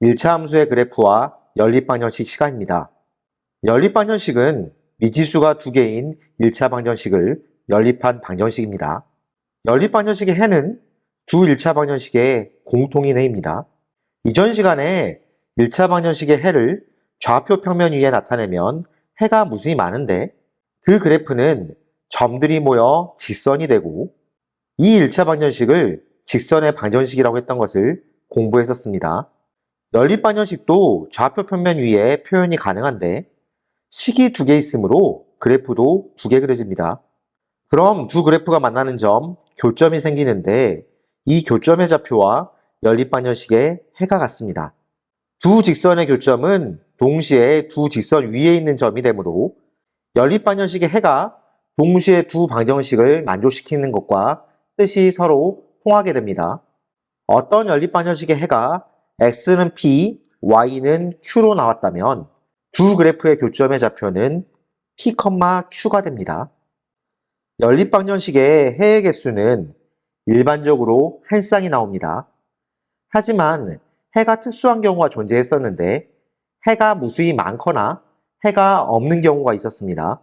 1차 함수의 그래프와 연립방정식 시간입니다. 연립방정식은 미지수가 두 개인 1차 방정식을 연립한 방정식입니다. 연립방정식의 해는 두 1차 방정식의 공통인 해입니다. 이전 시간에 1차 방정식의 해를 좌표 평면 위에 나타내면 해가 무수히 많은데 그 그래프는 점들이 모여 직선이 되고 이 1차 방정식을 직선의 방정식이라고 했던 것을 공부했었습니다. 연립방정식도 좌표 평면 위에 표현이 가능한데 식이 두 개 있으므로 그래프도 두 개 그려집니다. 그럼 두 그래프가 만나는 점, 교점이 생기는데 이 교점의 좌표와 연립방정식의 해가 같습니다. 두 직선의 교점은 동시에 두 직선 위에 있는 점이 되므로 연립방정식의 해가 동시에 두 방정식을 만족시키는 것과 뜻이 서로 통하게 됩니다. 어떤 연립방정식의 해가 x는 p, y는 q로 나왔다면 두 그래프의 교점의 좌표는 p, q가 됩니다. 연립방정식의 해의 개수는 일반적으로 한 쌍이 나옵니다. 하지만 해가 특수한 경우가 존재했었는데 해가 무수히 많거나 해가 없는 경우가 있었습니다.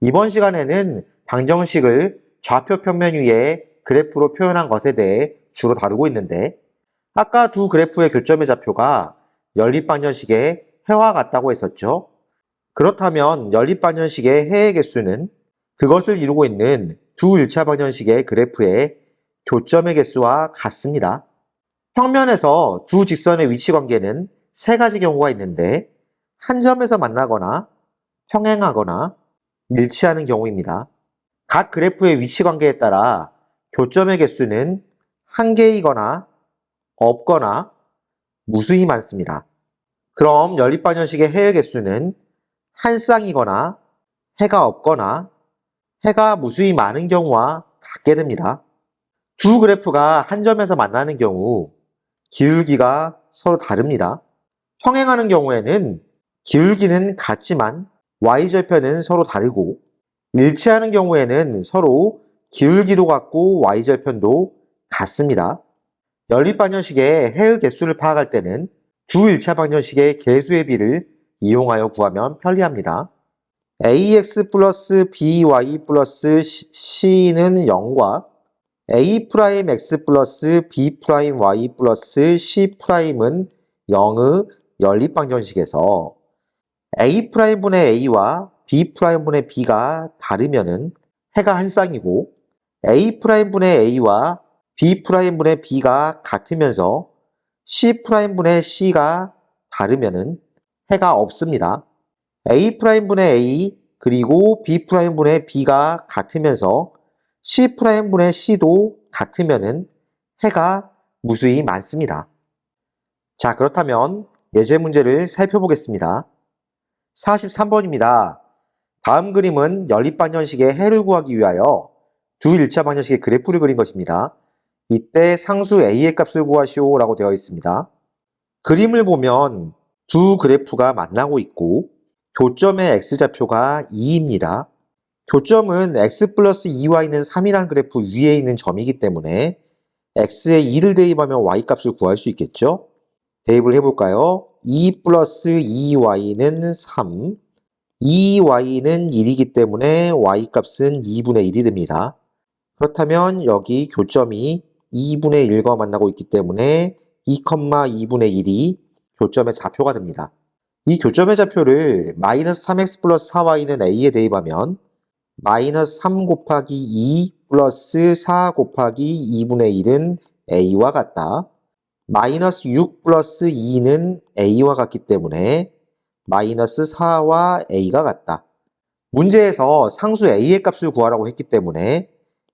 이번 시간에는 방정식을 좌표 평면 위에 그래프로 표현한 것에 대해 주로 다루고 있는데 아까 두 그래프의 교점의 좌표가 연립방정식의 해와 같다고 했었죠. 그렇다면 연립방정식의 해의 개수는 그것을 이루고 있는 두 1차 방정식의 그래프의 교점의 개수와 같습니다. 평면에서 두 직선의 위치 관계는 세 가지 경우가 있는데 한 점에서 만나거나 평행하거나 일치하는 경우입니다. 각 그래프의 위치 관계에 따라 교점의 개수는 한 개이거나 없거나 무수히 많습니다. 그럼 연립방정식의 해의 개수는 한 쌍이거나 해가 없거나 해가 무수히 많은 경우와 같게 됩니다. 두 그래프가 한 점에서 만나는 경우 기울기가 서로 다릅니다. 평행하는 경우에는 기울기는 같지만 y절편은 서로 다르고 일치하는 경우에는 서로 기울기도 같고 y절편도 같습니다. 연립방정식의 해의 개수를 파악할 때는 두 1차 방정식의 개수의 비를 이용하여 구하면 편리합니다. ax 플러스 by 플러스 c는 0과 a'x 플러스 b'y 플러스 c'은 0의 연립방정식에서 a'분의 a와 b'분의 b가 다르면은 해가 한 쌍이고 a'분의 a와 b'분의 b가 같으면서 c'분의 c가 다르면은 해가 없습니다. a'분의 a 그리고 b'분의 b가 같으면서 c'분의 c도 같으면은 해가 무수히 많습니다. 자, 그렇다면 예제 문제를 살펴보겠습니다. 43번입니다. 다음 그림은 연립방정식의 해를 구하기 위하여 두 1차 방정식의 그래프를 그린 것입니다. 이때 상수 a의 값을 구하시오 라고 되어 있습니다. 그림을 보면 두 그래프가 만나고 있고 교점의 x좌표가 2입니다. 교점은 x 플러스 2y는 3이라는 그래프 위에 있는 점이기 때문에 x에 2를 대입하면 y 값을 구할 수 있겠죠? 대입을 해볼까요? 2 플러스 2y는 3, 2y는 1이기 때문에 y 값은 2분의 1이 됩니다. 그렇다면 여기 교점이 2분의 1과 만나고 있기 때문에 2,2분의 1이 교점의 좌표가 됩니다. 이 교점의 좌표를 마이너스 3x 플러스 4y는 a에 대입하면 마이너스 3 곱하기 2 플러스 4 곱하기 2분의 1은 a와 같다. 마이너스 6 플러스 2는 a와 같기 때문에 마이너스 4와 a가 같다. 문제에서 상수 a의 값을 구하라고 했기 때문에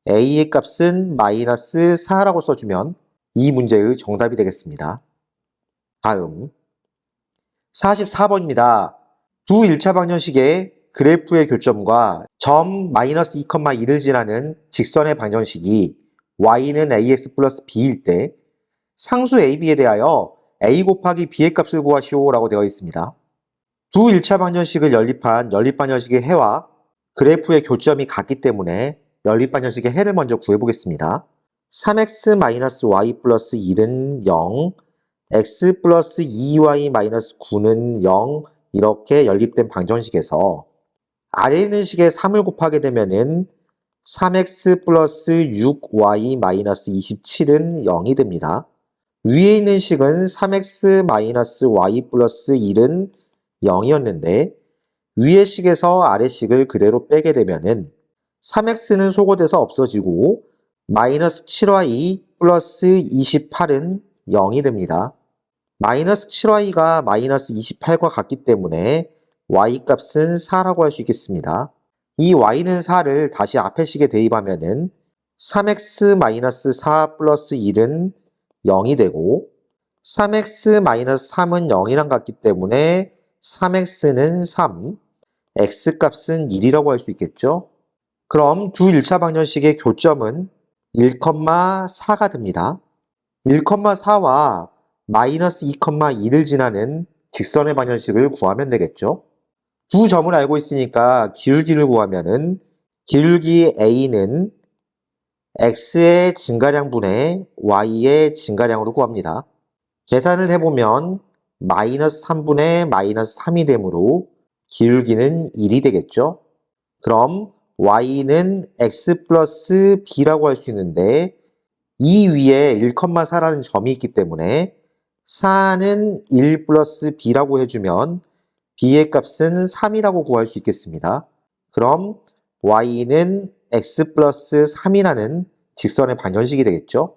a의 값은 마이너스 4라고 써주면 이 문제의 정답이 되겠습니다. 다음 44번입니다. 두 1차 방정식의 그래프의 교점과 점 마이너스 2,1을 지나는 직선의 방정식이 y는 ax 플러스 b일 때 상수 ab에 대하여 a 곱하기 b의 값을 구하시오 라고 되어 있습니다. 두 1차 방정식을 연립한 연립방정식의 해와 그래프의 교점이 같기 때문에 연립방정식의 해를 먼저 구해보겠습니다. 3x-y 플러스 1은 0, x 플러스 2y 마이너스 9는 0 이렇게 연립된 방정식에서 아래 있는 식에 3을 곱하게 되면은 3x 플러스 6y 마이너스 27은 0이 됩니다. 위에 있는 식은 3x 마이너스 y 플러스 1은 0이었는데 위의 식에서 아래 식을 그대로 빼게 되면은 3x는 소거돼서 없어지고 마이너스 7y 플러스 28은 0이 됩니다. 마이너스 7y가 마이너스 28과 같기 때문에 y 값은 4라고 할 수 있겠습니다. 이 y는 4를 다시 앞에 식에 대입하면은 3x 마이너스 4 플러스 1은 0이 되고 3x 마이너스 3은 0이랑 같기 때문에 3x는 3, x 값은 1이라고 할 수 있겠죠. 그럼 두 1차 방정식의 교점은 1,4가 됩니다. 1,4와 마이너스 2,2를 지나는 직선의 방정식을 구하면 되겠죠. 두 점을 알고 있으니까 기울기를 구하면은 기울기 a는 x의 증가량분의 y의 증가량으로 구합니다. 계산을 해보면 마이너스 3분의 마이너스 3이 되므로 기울기는 1이 되겠죠. 그럼 y는 x 플러스 b라고 할 수 있는데 이 위에 1,4라는 점이 있기 때문에 4는 1 플러스 b라고 해주면 b의 값은 3이라고 구할 수 있겠습니다. 그럼 y는 x 플러스 3이라는 직선의 방정식이 되겠죠.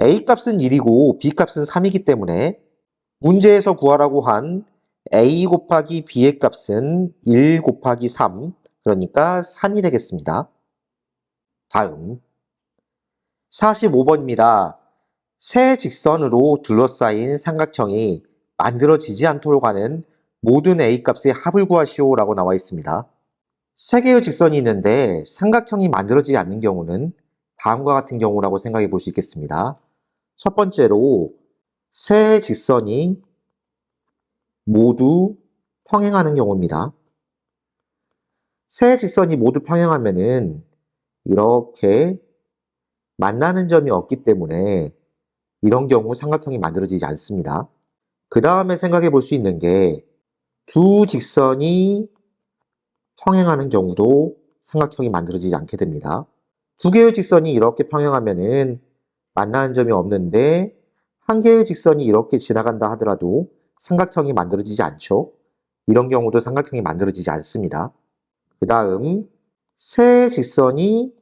a 값은 1이고 b 값은 3이기 때문에 문제에서 구하라고 한 a 곱하기 b의 값은 1 곱하기 3, 그러니까 3이 되겠습니다. 다음 45번입니다. 세 직선으로 둘러싸인 삼각형이 만들어지지 않도록 하는 모든 a 값의 합을 구하시오라고 나와 있습니다. 세 개의 직선이 있는데 삼각형이 만들어지지 않는 경우는 다음과 같은 경우라고 생각해 볼 수 있겠습니다. 첫 번째로 세 직선이 모두 평행하는 경우입니다. 세 직선이 모두 평행하면은 이렇게 만나는 점이 없기 때문에 이런 경우 삼각형이 만들어지지 않습니다. 그 다음에 생각해 볼 수 있는 게 두 직선이 평행하는 경우도 삼각형이 만들어지지 않게 됩니다. 두 개의 직선이 이렇게 평행하면은 만나는 점이 없는데 한 개의 직선이 이렇게 지나간다 하더라도 삼각형이 만들어지지 않죠. 이런 경우도 삼각형이 만들어지지 않습니다. 그 다음 세 직선이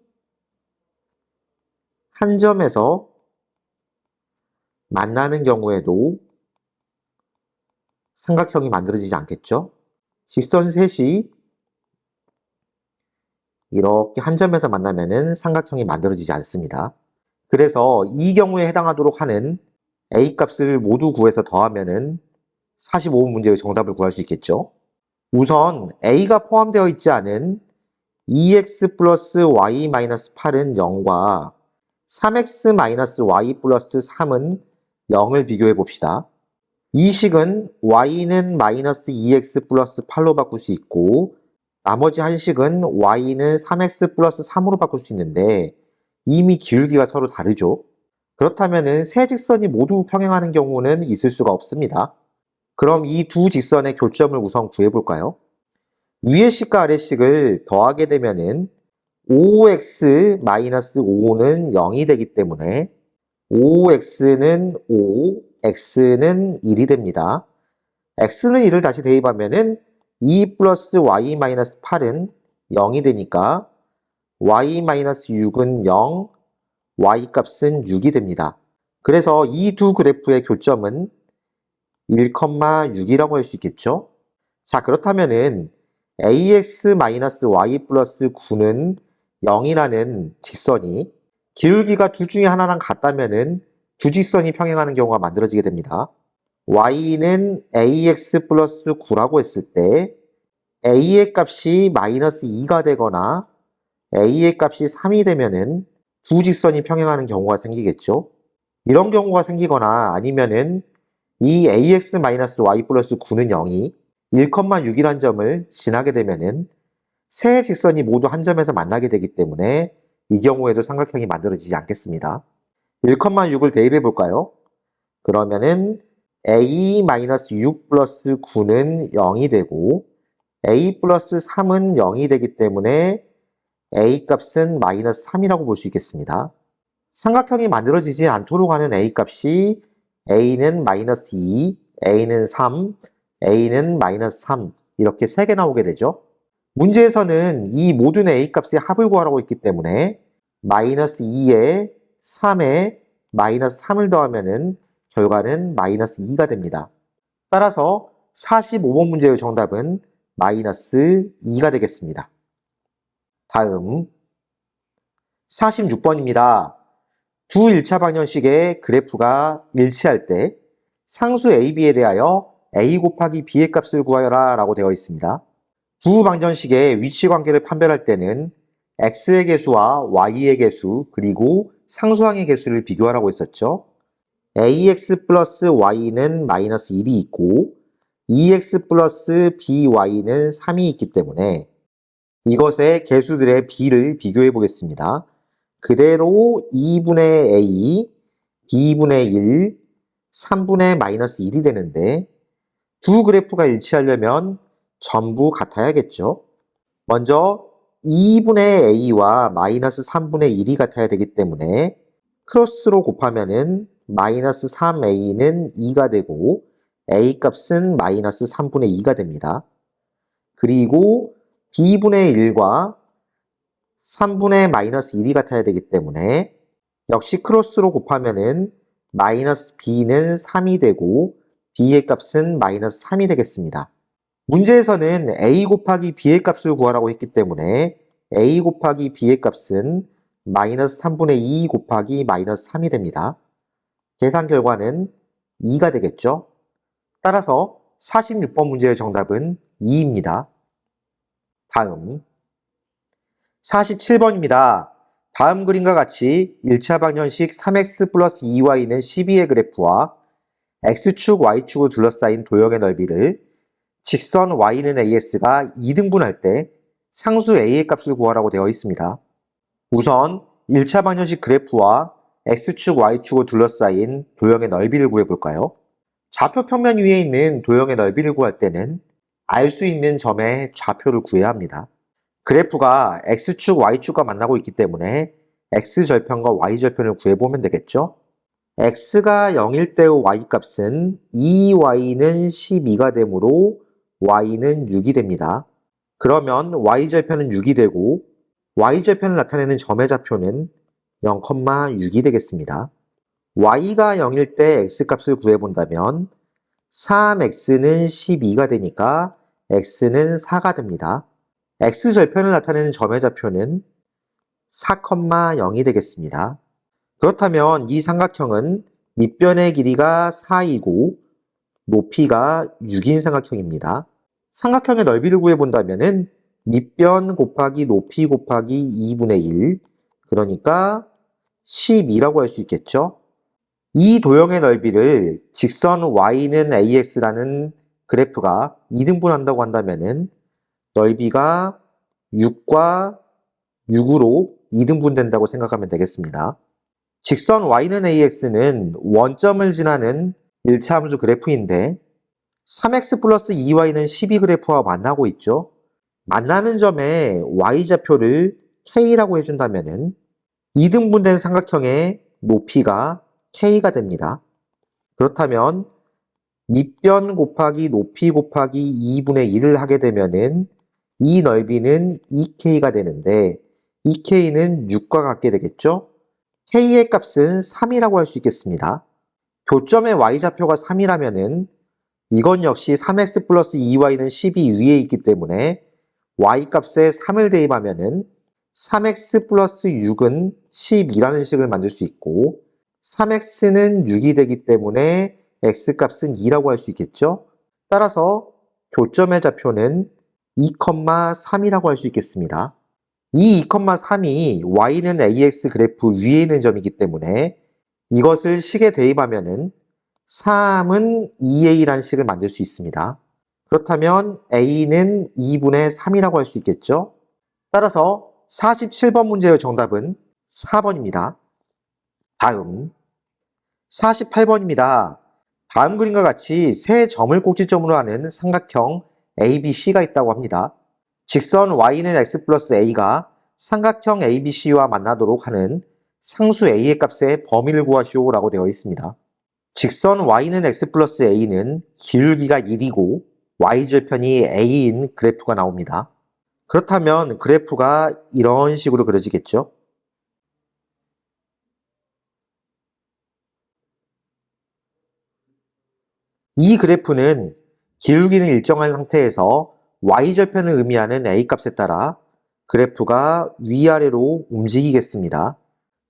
한 점에서 만나는 경우에도 삼각형이 만들어지지 않겠죠. 직선 셋이 이렇게 한 점에서 만나면은 삼각형이 만들어지지 않습니다. 그래서 이 경우에 해당하도록 하는 a 값을 모두 구해서 더하면은 45번 문제의 정답을 구할 수 있겠죠. 우선 a가 포함되어 있지 않은 2x 플러스 y 마이너스 8은 0과 3x 마이너스 y 플러스 3은 0을 비교해 봅시다. 이 식은 y는 마이너스 2x 플러스 8로 바꿀 수 있고 나머지 한 식은 y는 3x 플러스 3으로 바꿀 수 있는데 이미 기울기가 서로 다르죠. 그렇다면 세 직선이 모두 평행하는 경우는 있을 수가 없습니다. 그럼 이 두 직선의 교점을 우선 구해볼까요? 위의 식과 아래 식을 더하게 되면은 5x 마이너스 5는 0이 되기 때문에 5x는 5, x는 1이 됩니다. x는 1을 다시 대입하면은 2 플러스 y 마이너스 8은 0이 되니까 y 마이너스 6은 0, y 값은 6이 됩니다. 그래서 이 두 그래프의 교점은 1,6이라고 할 수 있겠죠? 자, 그렇다면은 ax 마이너스 y 플러스 9는 0이라는 직선이 기울기가 둘 중에 하나랑 같다면은 두 직선이 평행하는 경우가 만들어지게 됩니다. y는 ax 플러스 9라고 했을 때 a의 값이 마이너스 2가 되거나 a의 값이 3이 되면은 두 직선이 평행하는 경우가 생기겠죠. 이런 경우가 생기거나 아니면은 이 ax 마이너스 y 플러스 9는 0이 1,6이라는 점을 지나게 되면은 세 직선이 모두 한 점에서 만나게 되기 때문에 이 경우에도 삼각형이 만들어지지 않겠습니다. 1,6을 대입해 볼까요? 그러면은 a-6 플러스 9는 0이 되고 a 플러스 3은 0이 되기 때문에 a 값은 마이너스 3이라고 볼 수 있겠습니다. 삼각형이 만들어지지 않도록 하는 a 값이 a는 마이너스 2, a는 3, a는 마이너스 3 이렇게 3개 나오게 되죠. 문제에서는 이 모든 a 값의 합을 구하라고 했기 때문에 마이너스 2에 3에 마이너스 3을 더하면은 결과는 마이너스 2가 됩니다. 따라서 45번 문제의 정답은 마이너스 2가 되겠습니다. 다음 46번입니다. 두 1차 방정식의 그래프가 일치할 때 상수 AB에 대하여 A 곱하기 B의 값을 구하여라 라고 되어 있습니다. 두 방정식의 위치 관계를 판별할 때는 X의 개수와 Y의 개수 그리고 상수항의 개수를 비교하라고 했었죠. AX 플러스 Y는 마이너스 1이 있고 EX 플러스 BY는 3이 있기 때문에 이것의 개수들의 B를 비교해 보겠습니다. 그대로 2분의 A, B분의 1, 3분의 마이너스 1이 되는데 두 그래프가 일치하려면 전부 같아야겠죠. 먼저 2분의 A와 마이너스 3분의 1이 같아야 되기 때문에 크로스로 곱하면은 마이너스 3A는 2가 되고 A 값은 마이너스 3분의 2가 됩니다. 그리고 B분의 1과 3분의 마이너스 1이 같아야 되기 때문에 역시 크로스로 곱하면은 마이너스 B는 3이 되고 B의 값은 마이너스 3이 되겠습니다. 문제에서는 A 곱하기 B의 값을 구하라고 했기 때문에 A 곱하기 B의 값은 마이너스 3분의 2 곱하기 마이너스 3이 됩니다. 계산 결과는 2가 되겠죠. 따라서 46번 문제의 정답은 2입니다. 다음 47번입니다. 다음 그림과 같이 1차 방정식 3x 플러스 2y는 12의 그래프와 x축, y축으로 둘러싸인 도형의 넓이를 직선 y는 ax가 2등분할 때 상수 a의 값을 구하라고 되어 있습니다. 우선 1차 방정식 그래프와 x축, y축으로 둘러싸인 도형의 넓이를 구해볼까요? 좌표 평면 위에 있는 도형의 넓이를 구할 때는 알 수 있는 점의 좌표를 구해야 합니다. 그래프가 x축, y축과 만나고 있기 때문에 x절편과 y절편을 구해보면 되겠죠? x가 0일 때의 y값은 2y는 12가 되므로 y는 6이 됩니다. 그러면 y절편은 6이 되고 y절편을 나타내는 점의 좌표는 0,6이 되겠습니다. y가 0일 때 x값을 구해본다면 3x는 12가 되니까 x는 4가 됩니다. x절편을 나타내는 점의 좌표는 4,0이 되겠습니다. 그렇다면 이 삼각형은 밑변의 길이가 4이고 높이가 6인 삼각형입니다. 삼각형의 넓이를 구해본다면 밑변 곱하기 높이 곱하기 2분의 1 그러니까 12라고 할 수 있겠죠. 이 도형의 넓이를 직선 y는 ax라는 그래프가 2등분한다고 한다면 넓이가 6과 6으로 2등분 된다고 생각하면 되겠습니다. 직선 y는 ax는 원점을 지나는 1차 함수 그래프인데 3x 플러스 2y는 12 그래프와 만나고 있죠. 만나는 점의 y좌표를 k라고 해준다면 2등분된 삼각형의 높이가 k가 됩니다. 그렇다면 밑변 곱하기 높이 곱하기 2분의 1을 하게 되면은 이 넓이는 2k가 되는데 2k는 6과 같게 되겠죠? k의 값은 3이라고 할 수 있겠습니다. 교점의 y좌표가 3이라면은 이건 역시 3x 플러스 2y는 12 위에 있기 때문에 y값에 3을 대입하면은 3x 플러스 6은 12라는 식을 만들 수 있고 3x는 6이 되기 때문에 x값은 2라고 할 수 있겠죠? 따라서 교점의 좌표는 2,3이라고 할 수 있겠습니다. 이 2,3이 y는 ax 그래프 위에 있는 점이기 때문에 이것을 식에 대입하면은 3은 2a라는 식을 만들 수 있습니다. 그렇다면 a는 2분의 3이라고 할 수 있겠죠? 따라서 47번 문제의 정답은 4번입니다. 다음 48번입니다. 다음 그림과 같이 세 점을 꼭지점으로 하는 삼각형 ABC가 있다고 합니다. 직선 y는 x 플러스 a가 삼각형 ABC와 만나도록 하는 상수 a의 값의 범위를 구하시오라고 되어 있습니다. 직선 y는 x 플러스 a는 기울기가 1이고 y절편이 a인 그래프가 나옵니다. 그렇다면 그래프가 이런 식으로 그려지겠죠? 이 그래프는 기울기는 일정한 상태에서 y절편을 의미하는 a값에 따라 그래프가 위아래로 움직이겠습니다.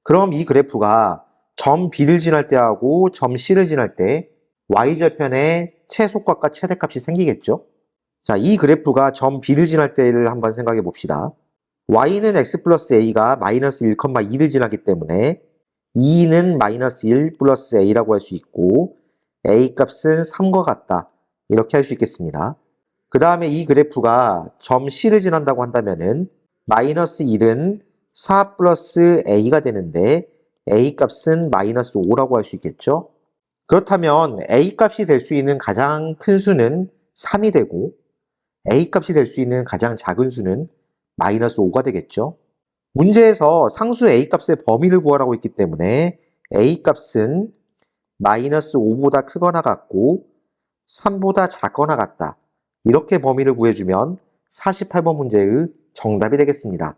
그럼 이 그래프가 점 B를 지날 때하고 점 C를 지날 때 y절편의 최소값과 최대값이 생기겠죠? 자, 이 그래프가 점 B를 지날 때를 한번 생각해 봅시다. y는 x 플러스 a가 마이너스 1,2를 지나기 때문에 2는 마이너스 1 플러스 a라고 할 수 있고 a 값은 3과 같다. 이렇게 할 수 있겠습니다. 그 다음에 이 그래프가 점 C를 지난다고 한다면은 마이너스 1은 4 플러스 a가 되는데 a 값은 마이너스 5라고 할 수 있겠죠? 그렇다면 a 값이 될 수 있는 가장 큰 수는 3이 되고 a 값이 될 수 있는 가장 작은 수는 마이너스 5가 되겠죠? 문제에서 상수 a 값의 범위를 구하라고 했기 때문에 a 값은 마이너스 5보다 크거나 같고 3보다 작거나 같다. 이렇게 범위를 구해주면 48번 문제의 정답이 되겠습니다.